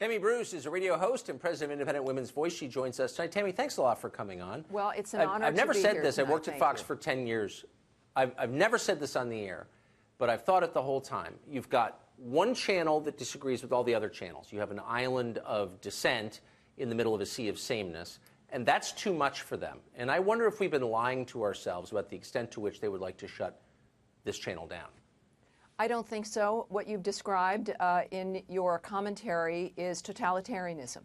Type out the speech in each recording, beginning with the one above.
Tammy Bruce is a radio host and president of Independent Women's Voice. She joins us tonight. Tammy, thanks a lot for coming on. Well, it's an honor. I've never said this. Tonight. I worked at Fox for 10 years. I've never said this on the air, but I've thought it the whole time. You've got one channel that disagrees with all the other channels. You have an island of dissent in the middle of a sea of sameness, and that's too much for them. And I wonder if we've been lying to ourselves about the extent to which they would like to shut this channel down. I don't think so. What you've described in your commentary is totalitarianism.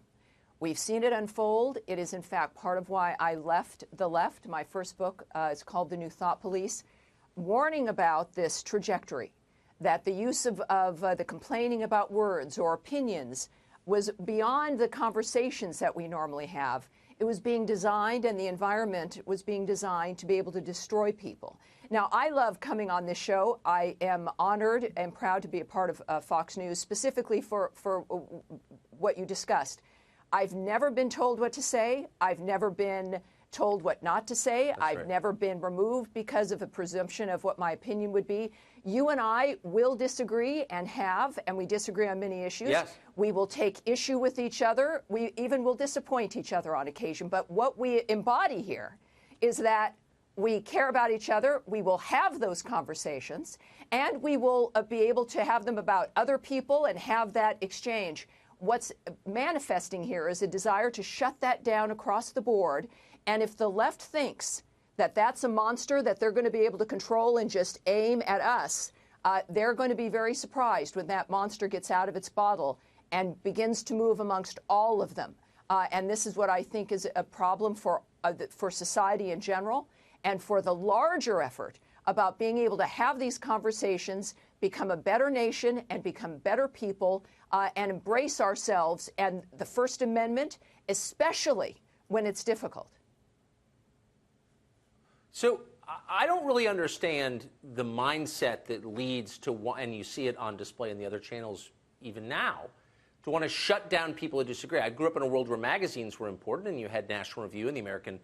We've seen it unfold. It is, in fact, part of why I left the left. My first book is called The New Thought Police, warning about this trajectory, that the use of the complaining about words or opinions was beyond the conversations that we normally have. It was being designed, and the environment was being designed to be able to destroy people. Now, I love coming on this show. I am honored and proud to be a part of Fox News, specifically for what you discussed. I've never been told what to say. I've never been told what not to say. I've never been removed because of a presumption of what my opinion would be. You and I will disagree and we disagree on many issues. Yes. We will take issue with each other. We even will disappoint each other on occasion. But what we embody here is that we care about each other. We will have those conversations, and we will be able to have them about other people and have that exchange. What's manifesting here is a desire to shut that down across the board. And if the left thinks that that's a monster that they're going to be able to control and just aim at us, they're going to be very surprised when that monster gets out of its bottle and begins to move amongst all of them. And this is what I think is a problem for society in general, and for the larger effort about being able to have these conversations, become a better nation and become better people, and embrace ourselves and the First Amendment, especially when it's difficult. So I don't really understand the mindset that leads to, and you see it on display in the other channels even now, to want to shut down people who disagree. I grew up in a world where magazines were important, and you had National Review and the American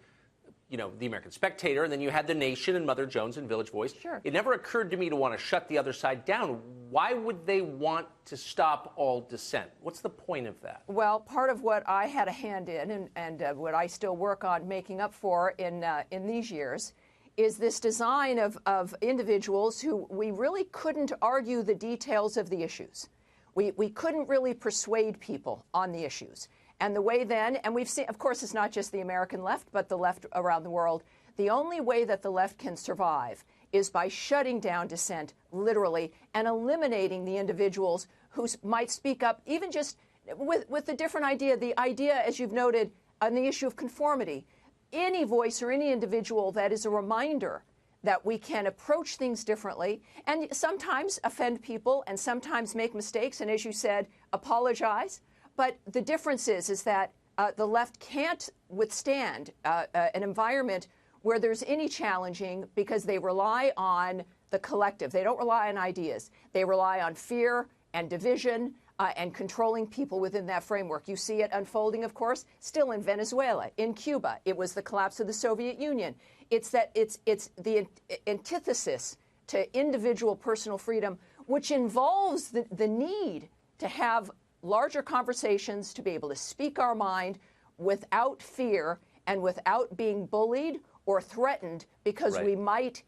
Spectator, and then you had The Nation and Mother Jones and Village Voice. Sure. It never occurred to me to want to shut the other side down. Why would they want to stop all dissent? What's the point of that? Well, part of what I had a hand in, and what I still work on making up for in these years, is this design of individuals who we really couldn't argue the details of the issues. We couldn't really persuade people on the issues. And the way then, and we've seen, of course, it's not just the American left, but the left around the world. The only way that the left can survive is by shutting down dissent, literally, and eliminating the individuals who might speak up, even just with a different idea. The idea, as you've noted, on the issue of conformity. Any voice or any individual that is a reminder that we can approach things differently and sometimes offend people and sometimes make mistakes, and as you said, apologize. But the difference is that the left can't withstand an environment where there's any challenging, because they rely on the collective. They don't rely on ideas. They rely on fear and division and controlling people within that framework. You see it unfolding, of course, still in Venezuela, in Cuba. It was the collapse of the Soviet Union. It's the antithesis to individual personal freedom, which involves the need to have larger conversations, to be able to speak our mind without fear and without being bullied or threatened because we might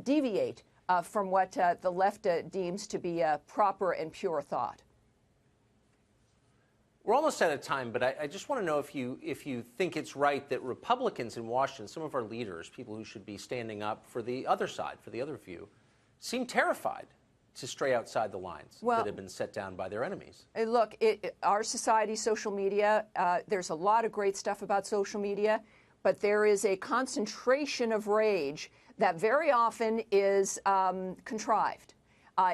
deviate from what the left deems to be a proper and pure thought. We're almost out of time, but I just want to know if you think it's right that Republicans in Washington, some of our leaders, people who should be standing up for the other side, for the other view, seem terrified to stray outside the lines that have been set down by their enemies. Look, our society, social media, there's a lot of great stuff about social media, but there is a concentration of rage that very often is contrived.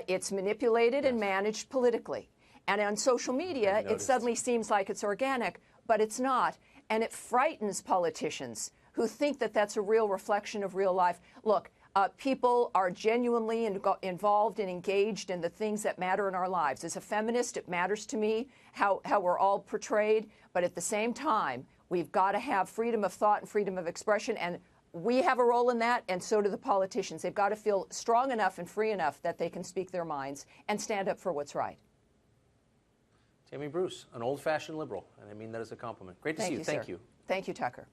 It's manipulated and managed politically. And on social media, it suddenly seems like it's organic, but it's not. And it frightens politicians who think that that's a real reflection of real life. Look, people are genuinely involved and engaged in the things that matter in our lives. As a feminist, it matters to me how we're all portrayed. But at the same time, we've got to have freedom of thought and freedom of expression. And we have a role in that, and so do the politicians. They've got to feel strong enough and free enough that they can speak their minds and stand up for what's right. Tammy Bruce, an old-fashioned liberal, and I mean that as a compliment. Great to see you. Thank you, Thank sir. you. Thank you, Tucker.